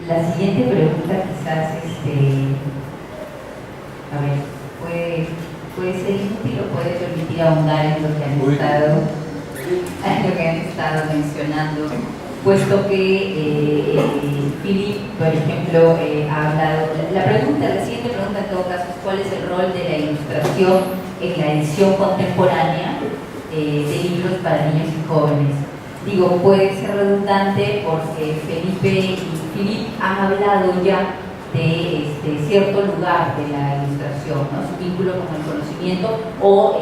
La siguiente pregunta quizás, a ver, puede ser inútil o puede permitir ahondar en lo que han estado mencionando, puesto que Philip, por ejemplo, ha hablado. La siguiente pregunta en todo caso es ¿cuál es el rol de la ilustración en la edición contemporánea de libros para niños y jóvenes? Digo, puede ser redundante porque Felipe y Philip han hablado ya de cierto lugar de la ilustración, ¿no? Su vínculo con el conocimiento o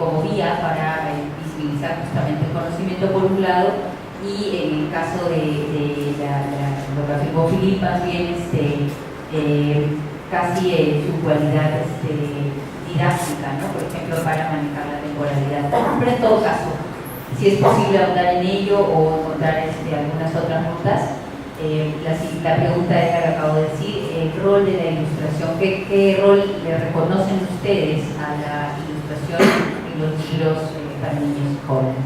como vía para visibilizar justamente el conocimiento por un lado, y en el caso de lo que afirmó Philip, más bien casi su cualidad didáctica, ¿no? Por ejemplo, para manejar la temporalidad. Pero en todo caso, si es posible ahondar en ello o encontrar algunas otras notas. La pregunta es la que acabo de decir, el rol de la ilustración, ¿qué rol le reconocen ustedes a la ilustración en los libros para niños y jóvenes?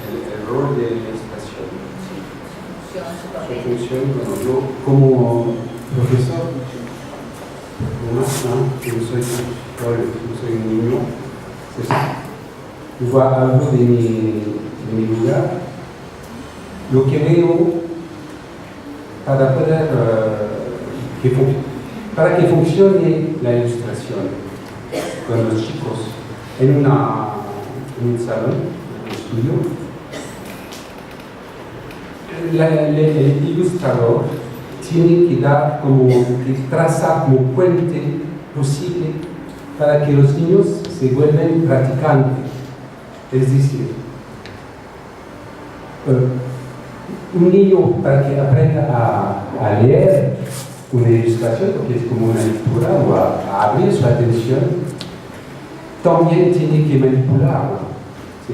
El rol de la ilustración, sí. Su función, bueno, yo como profesor, yo soy un niño, yo hablo de mi lugar. Lo que veo para poder para que funcione la ilustración con los chicos en un salón, en un estudio, el ilustrador tiene que dar que trazar como puente posible para que los niños se vuelvan practicantes. Es decir, un niño para que aprenda a leer una ilustración, porque es como una lectura, o a abrir su atención, también tiene que manipularla, ¿sí?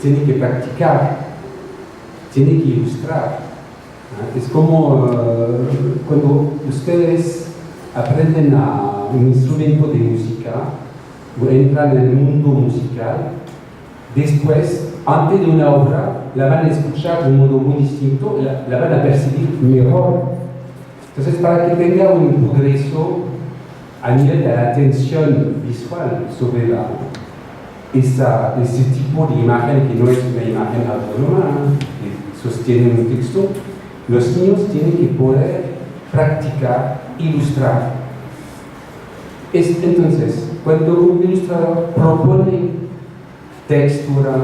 Tiene que practicar, tiene que ilustrar. ¿No? Es como cuando ustedes aprenden un instrumento de música o entran en el mundo musical, después, antes de una obra, la van a escuchar de un modo muy distinto, la van a percibir mejor. Entonces, para que tenga un progreso a nivel de la atención visual sobre ese tipo de imagen, que no es una imagen autónoma, que sostiene un texto, los niños tienen que poder practicar, ilustrar. Entonces, cuando un ilustrador propone textura,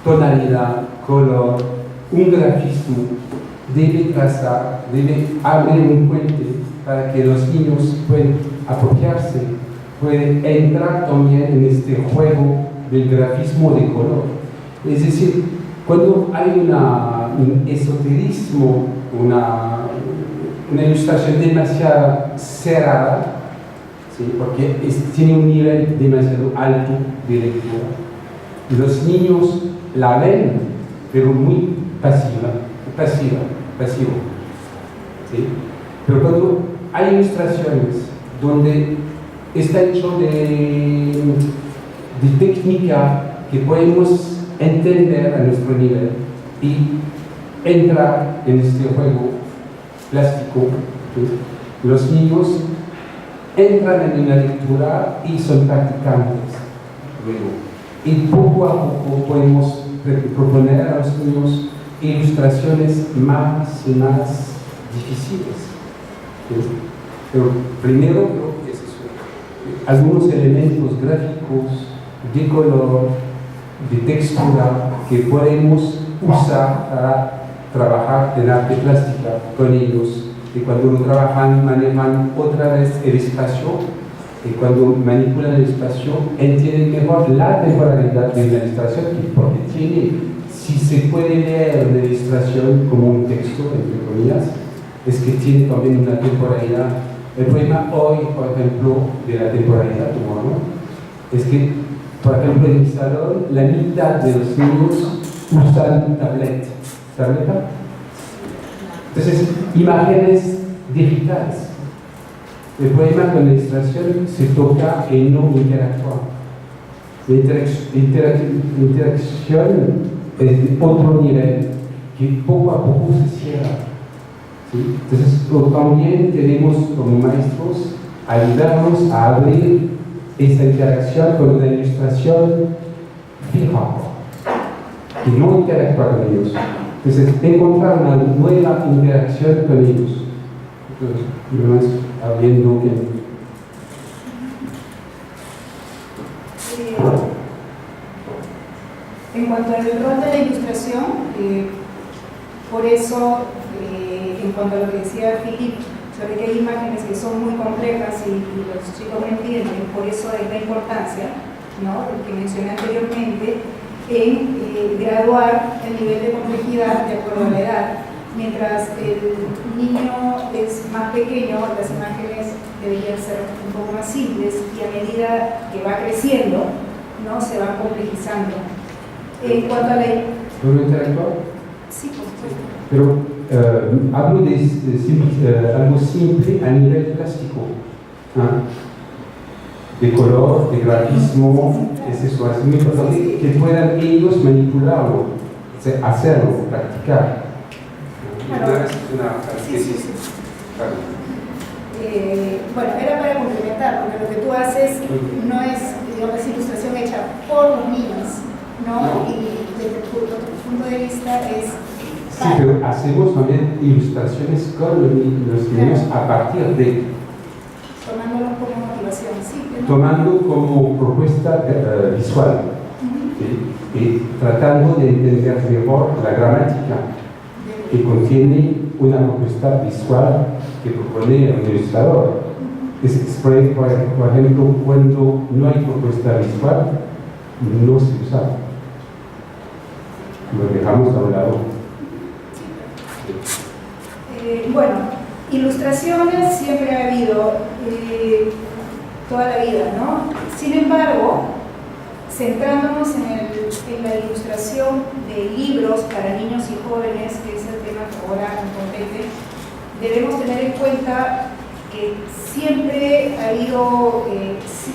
tonalidad, color, un grafismo, debe trazar, debe abrir un puente para que los niños puedan apropiarse, pueden entrar también en este juego del grafismo de color. Es decir, cuando hay un esoterismo, una ilustración demasiado cerrada, ¿sí? Porque tiene un nivel demasiado alto de lectura, los niños la ven, pero muy pasivo. ¿Sí? Pero cuando hay ilustraciones donde está hecho de técnica que podemos entender a nuestro nivel y entrar en este juego plástico, ¿sí? Los niños entran en una lectura y son practicantes luego. Y poco a poco podemos proponer a los niños ilustraciones más y más difíciles. ¿Sí? Pero primero creo que es eso. Algunos elementos gráficos, de color, de textura, que podemos usar para trabajar en arte plástica con ellos. Y cuando lo trabajan, manejan otra vez el espacio. Y cuando manipulan el espacio, entienden mejor la temporalidad de la ilustración, porque si se puede leer la ilustración como un texto, entre comillas, es que tiene también una temporalidad. El problema hoy, por ejemplo, de la temporalidad, ¿no? Es que, por ejemplo, en mi salón, la mitad de los niños usan tableta. Entonces, imágenes digitales. El problema con la ilustración se toca en no interactuar. La interacción es de otro nivel que poco a poco se cierra. ¿Sí? Entonces, también tenemos como maestros ayudarnos a abrir esa interacción con una ilustración fija, que no interactúa con ellos. Entonces, encontrar una nueva interacción con ellos. Entonces, no es habiendo que... En cuanto al rol de la ilustración, por eso, en cuanto a lo que decía Philip, sobre que hay imágenes que son muy complejas y los chicos no entienden, por eso es la importancia, ¿no?, que mencioné anteriormente, en graduar el nivel de complejidad de acuerdo a la edad. Mientras el niño es más pequeño, las imágenes deberían ser un poco más simples y a medida que va creciendo, ¿no?, se van complejizando. En cuanto a la... ¿Puedo interactuar? Sí, por supuesto. Pero hablo de algo simple a nivel plástico, ¿ah? De color, de grafismo, es eso, es muy importante que puedan ellos manipularlo, hacerlo, practicar. Claro. Sí, sí, sí. Claro. Bueno, era para complementar, porque lo que tú haces no es, digamos, ilustración hecha por los niños, ¿no? Y desde tu punto de vista es... Sí, pero hacemos también ilustraciones con los niños a partir de... Tomándolo como motivación, sí. ¿No? Tomando como propuesta visual, ¿sí? Y tratando de entender mejor la gramática que contiene una propuesta visual que propone un ilustrador. Por ejemplo, cuando no hay propuesta visual, no se usa. Lo dejamos a un lado. Bueno, ilustraciones siempre ha habido toda la vida, ¿no? Sin embargo, centrándonos en la ilustración de libros para niños y jóvenes, que es el tema que ahora nos compete, debemos tener en cuenta que siempre ha habido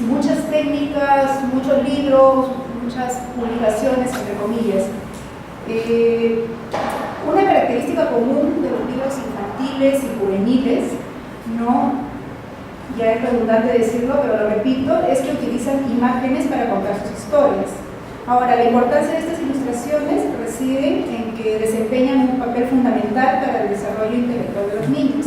muchas técnicas, muchos libros, muchas publicaciones, entre comillas. Una característica común de los libros infantiles y juveniles, ¿no?, ya es redundante decirlo, pero lo repito, es que utilizan imágenes para contar sus historias. Ahora, la importancia de estas ilustraciones reside en que desempeñan un papel fundamental para el desarrollo intelectual de los niños.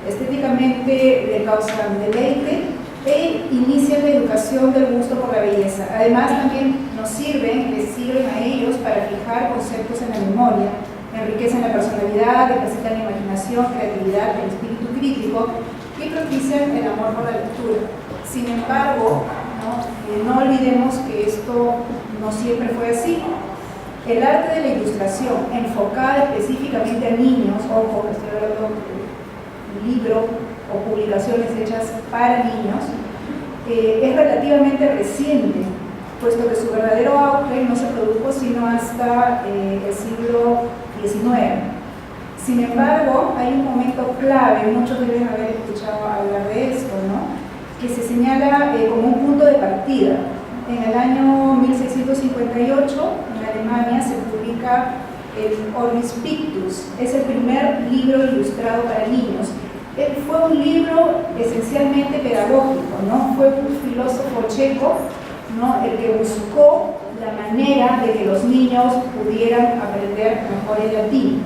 Estéticamente le causan deleite e inician la educación del gusto por la belleza. Además, también les sirven a ellos para fijar conceptos en la memoria, enriquecen la personalidad, ejercitan la imaginación, creatividad, el espíritu crítico y propician el amor por la lectura. Sin embargo, no olvidemos que esto no siempre fue así. El arte de la ilustración, enfocada específicamente a niños, ojo, estoy hablando de libros o publicaciones hechas para niños, es relativamente reciente, puesto que su verdadero auge no se produjo sino hasta el siglo XIX. Sin embargo, hay un momento clave, muchos deben haber escuchado hablar de esto, ¿no?, que se señala como un punto de partida. En el año 1658, en Alemania, se publica el Orbis Pictus, es el primer libro ilustrado para niños. Fue un libro esencialmente pedagógico, ¿no? Fue un filósofo checo, ¿no?, el que buscó la manera de que los niños pudieran aprender mejor el latín,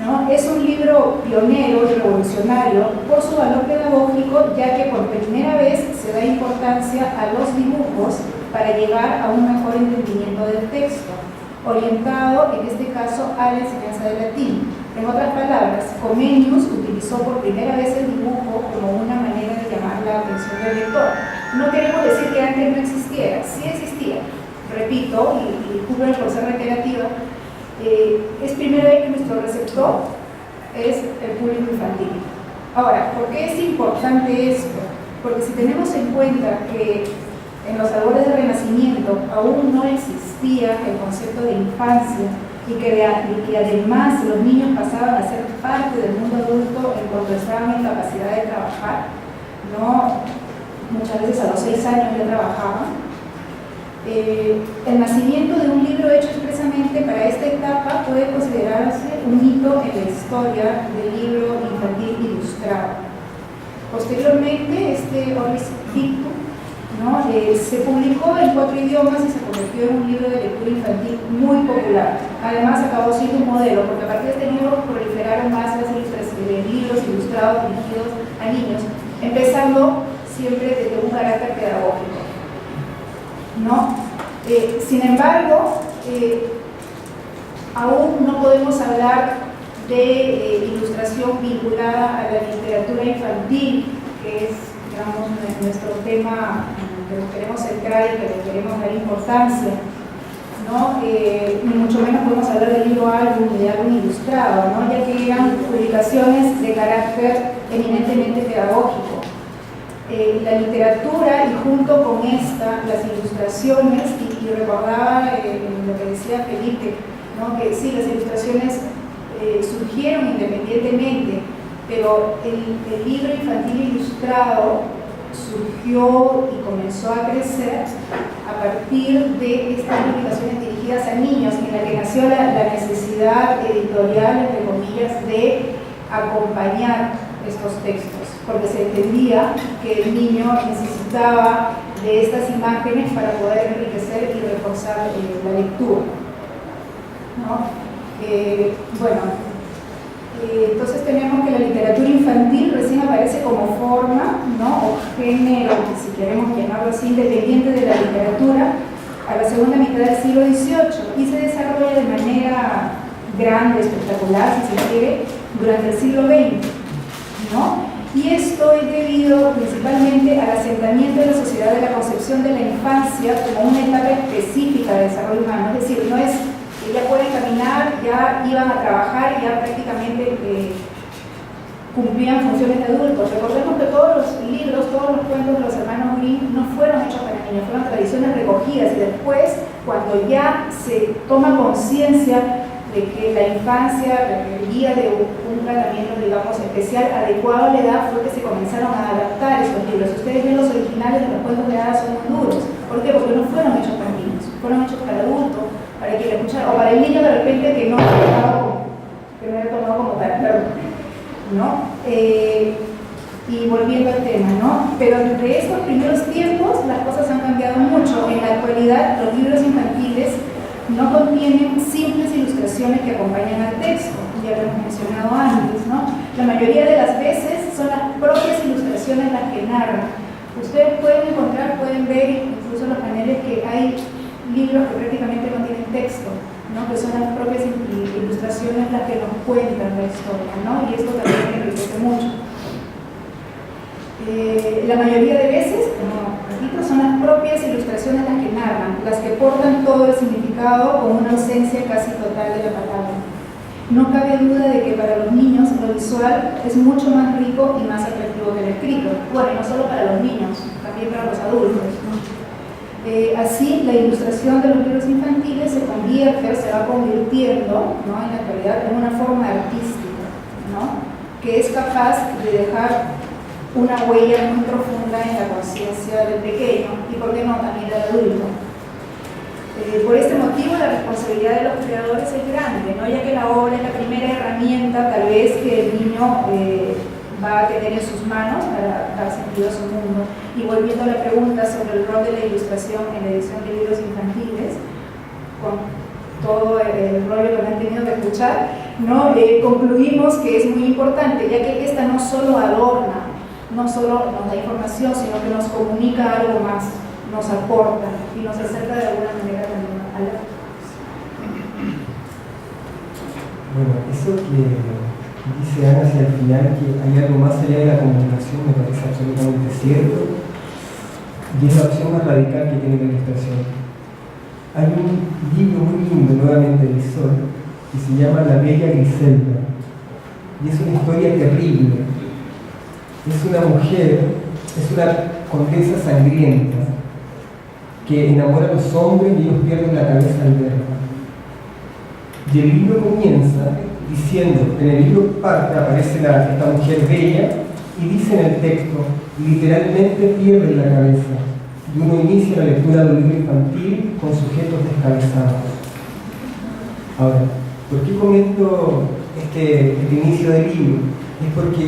¿no? Es un libro pionero y revolucionario por su valor pedagógico, ya que por primera vez se da importancia a los dibujos para llegar a un mejor entendimiento del texto, orientado en este caso a la enseñanza del latín. En otras palabras, Comenius utilizó por primera vez el dibujo como una manera de llamar la atención del lector. No queremos decir que antes no existiera, sí existía. Repito, y disculpen por ser reiterativa, es primera vez que nuestro receptor es el público infantil. Ahora, ¿por qué es importante esto? Porque si tenemos en cuenta que en los albores del Renacimiento aún no existía el concepto de infancia y que además los niños pasaban a ser parte del mundo adulto en cuanto estaban en capacidad de trabajar, ¿no? Muchas veces a los 6 años ya trabajaban. El nacimiento de un libro hecho expresamente para esta etapa puede considerarse un hito en la historia del libro infantil ilustrado. Posteriormente, este Orbis Pictus, ¿no? Se publicó en 4 idiomas y se convirtió en un libro de lectura infantil muy popular. Además, acabó siendo un modelo, porque a partir de este libro proliferaron más las libros ilustrados dirigidos a niños, empezando siempre desde un carácter pedagógico, ¿no? Sin embargo, aún no podemos hablar de ilustración vinculada a la literatura infantil, que es, digamos, nuestro tema que nos queremos centrar y que le queremos dar importancia, ¿no? Ni mucho menos podemos hablar de libro álbum y de álbum ilustrado, ¿no? Ya que eran publicaciones de carácter eminentemente pedagógico. La literatura y junto con esta, las ilustraciones, y recordaba lo que decía Felipe, ¿no? Que sí, las ilustraciones surgieron independientemente, pero el libro infantil ilustrado surgió y comenzó a crecer a partir de estas publicaciones dirigidas a niños, en la que nació la necesidad editorial, entre comillas, de acompañar estos textos, porque se entendía que el niño necesitaba de estas imágenes para poder enriquecer y reforzar la lectura, ¿no? Entonces tenemos que la literatura infantil recién aparece como forma, ¿no? O género, si queremos llamarlo así, independiente de la literatura, a la segunda mitad del siglo XVIII, y se desarrolla de manera grande, espectacular, si se quiere, durante el siglo XX, ¿no? Y esto es debido principalmente al asentamiento de la sociedad de la concepción de la infancia como una etapa específica de desarrollo humano, es decir, no es que ya pueden caminar, ya iban a trabajar, ya prácticamente cumplían funciones de adultos. Recordemos que todos los libros, todos los cuentos de los hermanos Grimm no fueron hechos para niños, fueron tradiciones recogidas, y después, cuando ya se toma conciencia de que la infancia requería de un tratamiento, digamos, especial, adecuado a la edad, fue que se comenzaron a adaptar estos libros. Ustedes ven los originales de los cuentos de hadas, son muy duros. ¿Por qué? Porque no fueron hechos para niños, fueron hechos para adultos, para que le escuchara, o para el niño de repente que no era tomado como tal, ¿no? Y volviendo al tema, ¿no? Pero de estos primeros tiempos las cosas han cambiado mucho. En la actualidad los libros infantiles no contienen simples ilustraciones que acompañan al texto, ya lo hemos mencionado antes, ¿no? La mayoría de las veces son las propias ilustraciones las que narran. Ustedes pueden encontrar, pueden ver incluso en los paneles que hay libros que prácticamente no tienen texto, ¿no? Que son las propias ilustraciones las que nos cuentan la historia, ¿no? Y esto también enriquece mucho. La mayoría de veces, como repito, son las propias ilustraciones las que narran, las que portan todo el significado con una ausencia casi total de la palabra. No cabe duda de que para los niños lo visual es mucho más rico y más atractivo que el escrito. Bueno, y no solo para los niños, también para los adultos, ¿no? Así, la ilustración de los libros infantiles se convierte, se va convirtiendo, ¿no? En la actualidad en una forma artística, ¿no? Que es capaz de dejar una huella muy profunda en la conciencia del pequeño y, por qué no, también del adulto. Por este motivo, la responsabilidad de los creadores es grande, ¿no? Ya que la obra es la primera herramienta, tal vez, que el niño va a tener en sus manos para dar sentido a su mundo. Y volviendo a la pregunta sobre el rol de la ilustración en la edición de libros infantiles, con todo el rollo que me han tenido que escuchar, ¿no? Concluimos que es muy importante, ya que esta no solo adorna, no solo nos da información, sino que nos comunica algo más, nos aporta y nos acerca de alguna manera también a la... Bueno, eso que dice Ana hacia el final, que hay algo más allá de la comunicación, me parece absolutamente cierto, y es la opción más radical que tiene la ilustración. Hay un libro muy lindo, nuevamente de Sol, que se llama La Bella Griselda, y es una historia terrible. Es una mujer, es una condesa sangrienta que enamora a los hombres y ellos pierden la cabeza al verla. Y el libro comienza diciendo, en el libro parte aparece esta mujer bella y dice en el texto, literalmente pierden la cabeza. y uno inicia la lectura de un libro infantil con sujetos descabezados. Ahora, ¿por qué comento este inicio del libro? Es porque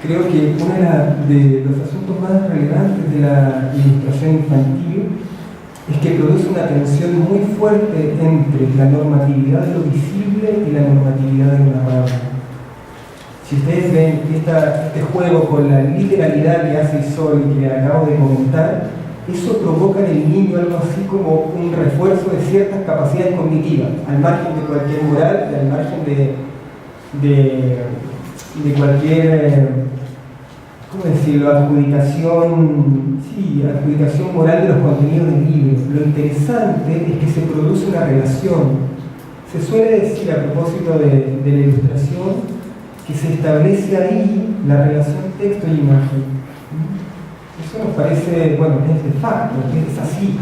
creo que uno de los asuntos más relevantes de la ilustración infantil es que produce una tensión muy fuerte entre la normatividad de lo visible y la normatividad de lo narrable. Si ustedes ven este juego con la literalidad que hace Isol y que acabo de comentar, eso provoca en el niño algo así como un refuerzo de ciertas capacidades cognitivas, al margen de cualquier moral y al margen de cualquier, ¿cómo decirlo?, adjudicación moral de los contenidos del libro. Lo interesante es que se produce una relación. Se suele decir a propósito de la ilustración que se establece ahí la relación texto y imagen. Eso nos parece, bueno, es de facto, es así.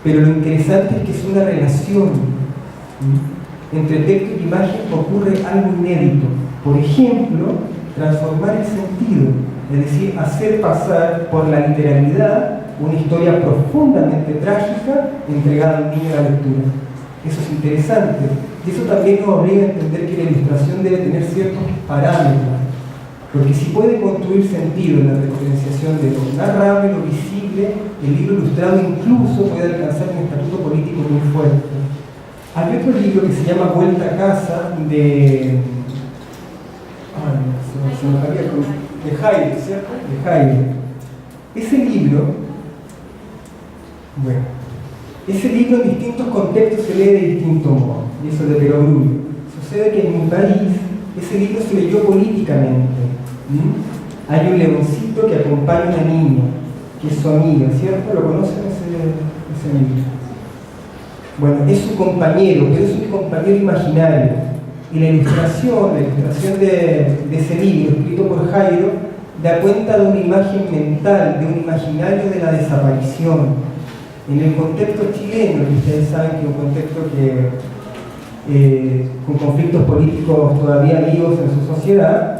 Pero lo interesante es que es una relación. Entre texto y imagen ocurre algo inédito. Por ejemplo, transformar el sentido, es decir, hacer pasar por la literalidad una historia profundamente trágica entregada al niño a la lectura. Eso es interesante. Y eso también nos obliga a entender que la ilustración debe tener ciertos parámetros. Porque si puede construir sentido en la diferenciación de lo narrable, lo visible, el libro ilustrado incluso puede alcanzar un estatuto político muy fuerte. Hay otro libro que se llama Vuelta a casa de Jairo, ¿cierto? De Jairo. Ese libro en distintos contextos se lee de distinto modo, y eso de perogrullo. Sucede que en mi país ese libro se leyó políticamente. Hay un leoncito que acompaña a una niña, que es su amiga, ¿cierto? ¿Lo conocen ese libro? Bueno, es su compañero, pero es un compañero imaginario. Y la ilustración de ese libro, escrito por Jairo, da cuenta de una imagen mental, de un imaginario de la desaparición. En el contexto chileno, que ustedes saben que es un contexto con conflictos políticos todavía vivos en su sociedad,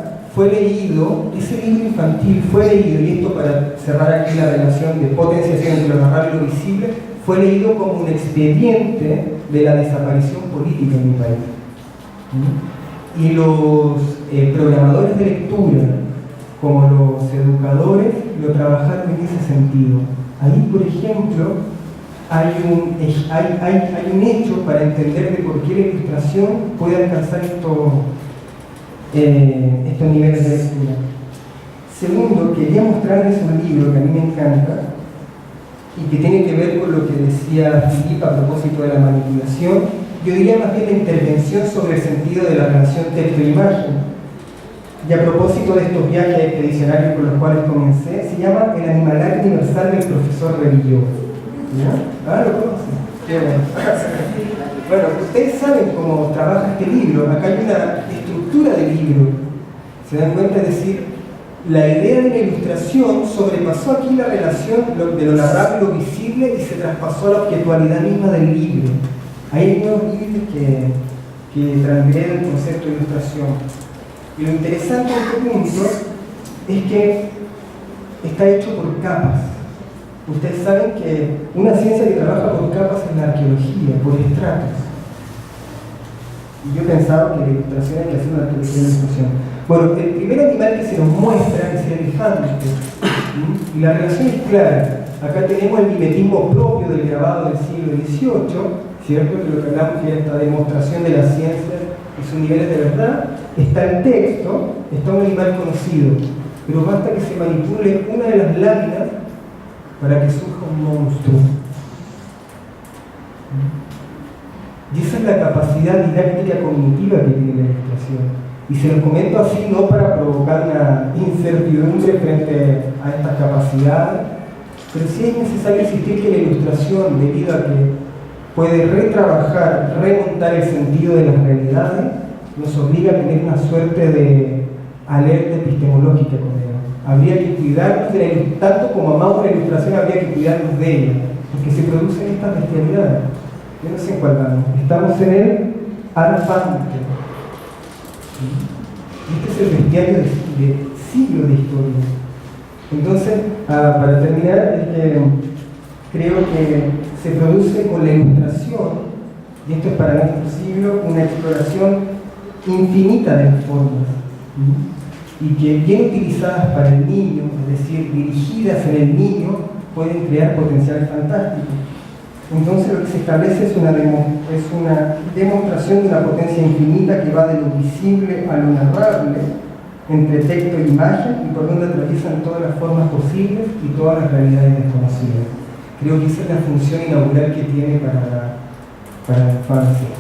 ese libro infantil fue leído, y esto para cerrar aquí la relación de potenciación entre lo narrable y lo visible, fue leído como un expediente de la desaparición política en mi país. Y los programadores de lectura, como los educadores, lo trabajaron en ese sentido. Ahí, por ejemplo, hay un hecho para entender de por qué la ilustración puede alcanzar estos niveles de lectura. Segundo, quería mostrarles un libro que a mí me encanta y que tiene que ver con lo que decía Filipe a propósito de la manipulación. Yo diría más bien la intervención sobre el sentido de la relación texto-imagen. Y a propósito de estos viajes expedicionarios con los cuales comencé, se llama El Animalario Universal del Profesor Revilló. ¿Ya? Ah, ¿lo conocen? Qué bueno. Bueno, ustedes saben cómo trabaja este libro. Acá hay una estructura del libro. ¿Se dan cuenta? Es decir, la idea de la ilustración sobrepasó aquí la relación de lo narrable y lo visible y se traspasó a la objetualidad misma del libro. Hay nuevos límites que transgreden el concepto de ilustración. Y lo interesante de este punto es que está hecho por capas. Ustedes saben que una ciencia que trabaja por capas es la arqueología, por estratos. Y yo pensaba que la ilustración hay que hacer una arqueología de la ilustración. Bueno, el primer animal que se nos muestra es el elefante. Y la relación es clara. Acá tenemos el mimetismo propio del grabado del siglo XVIII, ¿cierto? Que lo que hablamos que es esta demostración de la ciencia y sus niveles de verdad. Está el texto, está un animal conocido, pero basta que se manipule una de las láminas para que surja un monstruo. Y esa es la capacidad didáctica cognitiva que tiene la ilustración. Y se los comento así no para provocar una incertidumbre frente a estas capacidades, pero sí es necesario insistir que la ilustración, debido a que puede retrabajar, remontar el sentido de las realidades, nos obliga a tener una suerte de alerta epistemológica con ella. Habría que cuidarnos de la ilustración, tanto como amamos la ilustración, habría que cuidarnos de ella, porque se producen estas bestialidades. Yo no sé en cuál vamos. Estamos en el arfante. Este es el bestiario de siglos de historia. Entonces, para terminar, creo que se produce con la ilustración, y esto es para nuestro siglo, una exploración infinita de formas, y que bien utilizadas para el niño, es decir, dirigidas en el niño, pueden crear potencial fantástico. Entonces lo que se establece es una demostración de una potencia infinita que va de lo visible a lo narrable, entre texto e imagen, y por donde atraviesan todas las formas posibles y todas las realidades desconocidas. Creo que esa es la función inaugural que tiene para la infancia.